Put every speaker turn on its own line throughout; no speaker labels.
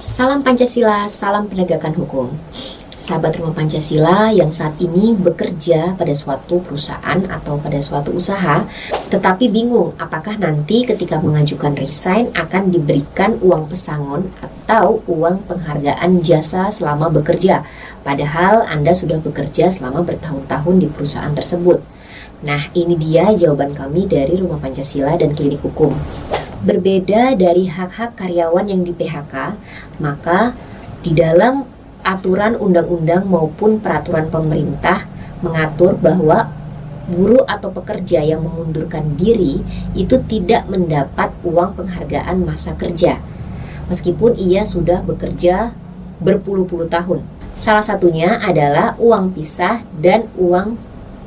Salam Pancasila, salam penegakan hukum. Sahabat Rumah Pancasila yang saat ini bekerja pada suatu perusahaan atau pada suatu usaha, tetapi bingung apakah nanti ketika mengajukan resign akan diberikan uang pesangon atau uang penghargaan jasa selama bekerja, padahal Anda sudah bekerja selama bertahun-tahun di perusahaan tersebut. Nah, ini dia jawaban kami dari Rumah Pancasila dan Klinik Hukum. Berbeda dari hak-hak karyawan yang di PHK, maka di dalam aturan undang-undang maupun peraturan pemerintah mengatur bahwa buruh atau pekerja yang mengundurkan diri itu tidak mendapat uang penghargaan masa kerja, meskipun ia sudah bekerja berpuluh-puluh tahun. Salah satunya adalah uang pisah dan uang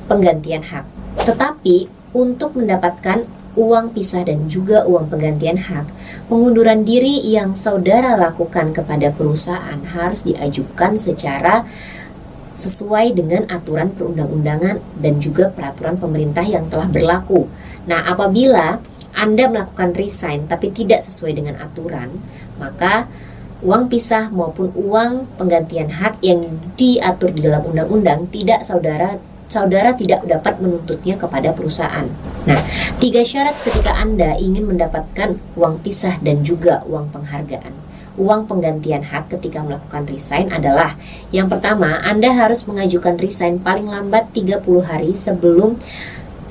penggantian hak. Tetapi untuk mendapatkan uang pisah dan juga uang penggantian hak, pengunduran diri yang saudara lakukan kepada perusahaan harus diajukan secara sesuai dengan aturan perundang-undangan dan juga peraturan pemerintah yang telah berlaku. Nah, apabila Anda melakukan resign tapi tidak sesuai dengan aturan, maka uang pisah maupun uang penggantian hak yang diatur di dalam undang-undang saudara tidak dapat menuntutnya kepada perusahaan. Nah, 3 syarat ketika Anda ingin mendapatkan uang pisah dan juga uang penghargaan, uang penggantian hak ketika melakukan resign adalah: yang pertama, Anda harus mengajukan resign paling lambat 30 hari sebelum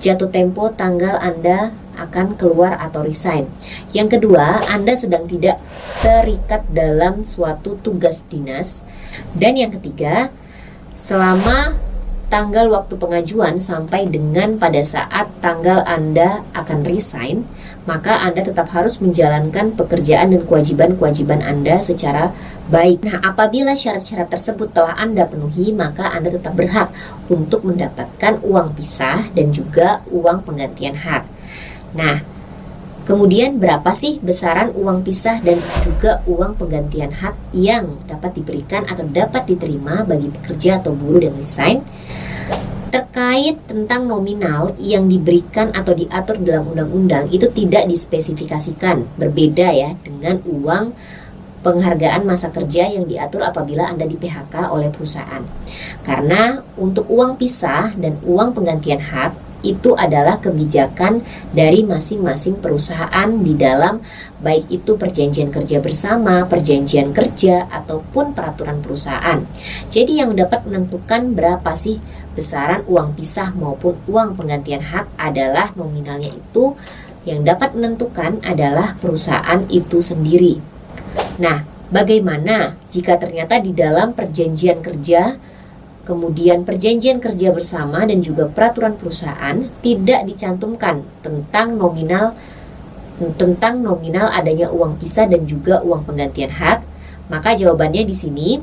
jatuh tempo tanggal Anda akan keluar atau resign. Yang kedua, Anda sedang tidak terikat dalam suatu tugas dinas. Dan yang ketiga, selama tanggal waktu pengajuan sampai dengan pada saat tanggal Anda akan resign, maka Anda tetap harus menjalankan pekerjaan dan kewajiban-kewajiban Anda secara baik. Nah, apabila syarat-syarat tersebut telah Anda penuhi, maka Anda tetap berhak untuk mendapatkan uang pisah dan juga uang penggantian hak. Nah, kemudian berapa sih besaran uang pisah dan juga uang penggantian hak yang dapat diberikan atau dapat diterima bagi pekerja atau buruh yang resign? Terkait tentang nominal yang diberikan atau diatur dalam undang-undang itu tidak dispesifikasikan, berbeda ya dengan uang penghargaan masa kerja yang diatur apabila Anda di PHK oleh perusahaan. Karena untuk uang pisah dan uang penggantian hak itu adalah kebijakan dari masing-masing perusahaan di dalam baik itu perjanjian kerja bersama, perjanjian kerja, ataupun peraturan perusahaan. Jadi yang dapat menentukan berapa sih besaran uang pisah maupun uang penggantian hak adalah nominalnya itu, yang dapat menentukan adalah perusahaan itu sendiri. Nah, bagaimana jika ternyata di dalam perjanjian kerja, kemudian perjanjian kerja bersama dan juga peraturan perusahaan tidak dicantumkan tentang nominal adanya uang pisah dan juga uang penggantian hak? Maka jawabannya di sini,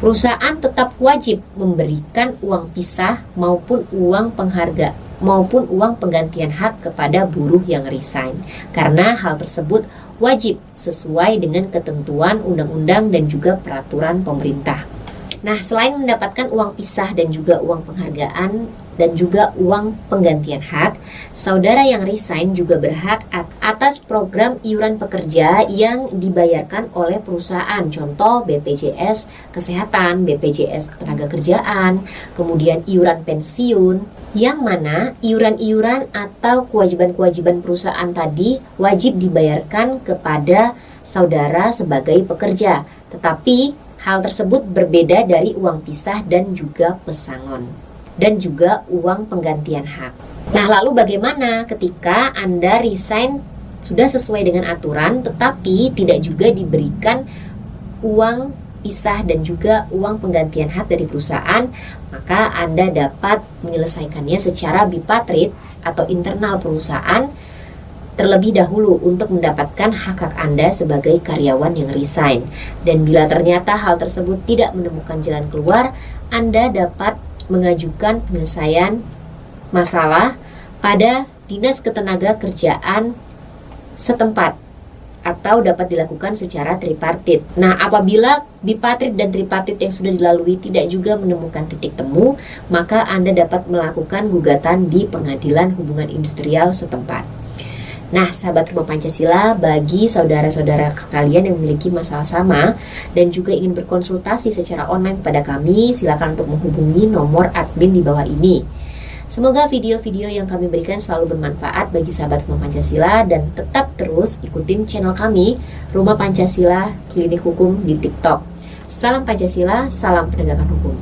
perusahaan tetap wajib memberikan uang pisah maupun uang penghargaan maupun uang penggantian hak kepada buruh yang resign, karena hal tersebut wajib sesuai dengan ketentuan undang-undang dan juga peraturan pemerintah. Nah, selain mendapatkan uang pisah dan juga uang penghargaan dan juga uang penggantian hak, saudara yang resign juga berhak atas program iuran pekerja yang dibayarkan oleh perusahaan. Contoh BPJS Kesehatan, BPJS Ketenagakerjaan, kemudian iuran pensiun, yang mana iuran-iuran atau kewajiban-kewajiban perusahaan tadi wajib dibayarkan kepada saudara sebagai pekerja. Tetapi hal tersebut berbeda dari uang pisah dan juga pesangon dan juga uang penggantian hak. Nah, lalu bagaimana ketika Anda resign sudah sesuai dengan aturan tetapi tidak juga diberikan uang pisah dan juga uang penggantian hak dari perusahaan? Maka Anda dapat menyelesaikannya secara bipartit atau internal perusahaan terlebih dahulu untuk mendapatkan hak-hak Anda sebagai karyawan yang resign. Dan bila ternyata hal tersebut tidak menemukan jalan keluar, Anda dapat mengajukan penyelesaian masalah pada Dinas Ketenagakerjaan setempat atau dapat dilakukan secara tripartit. Nah, apabila bipartit dan tripartit yang sudah dilalui tidak juga menemukan titik temu, maka Anda dapat melakukan gugatan di Pengadilan Hubungan Industrial setempat. Nah, sahabat Rumah Pancasila, bagi saudara-saudara sekalian yang memiliki masalah sama dan juga ingin berkonsultasi secara online pada kami, silakan untuk menghubungi nomor admin di bawah ini. Semoga video-video yang kami berikan selalu bermanfaat bagi sahabat Rumah Pancasila dan tetap terus ikutin channel kami, Rumah Pancasila Klinik Hukum di TikTok. Salam Pancasila, salam penegakan hukum.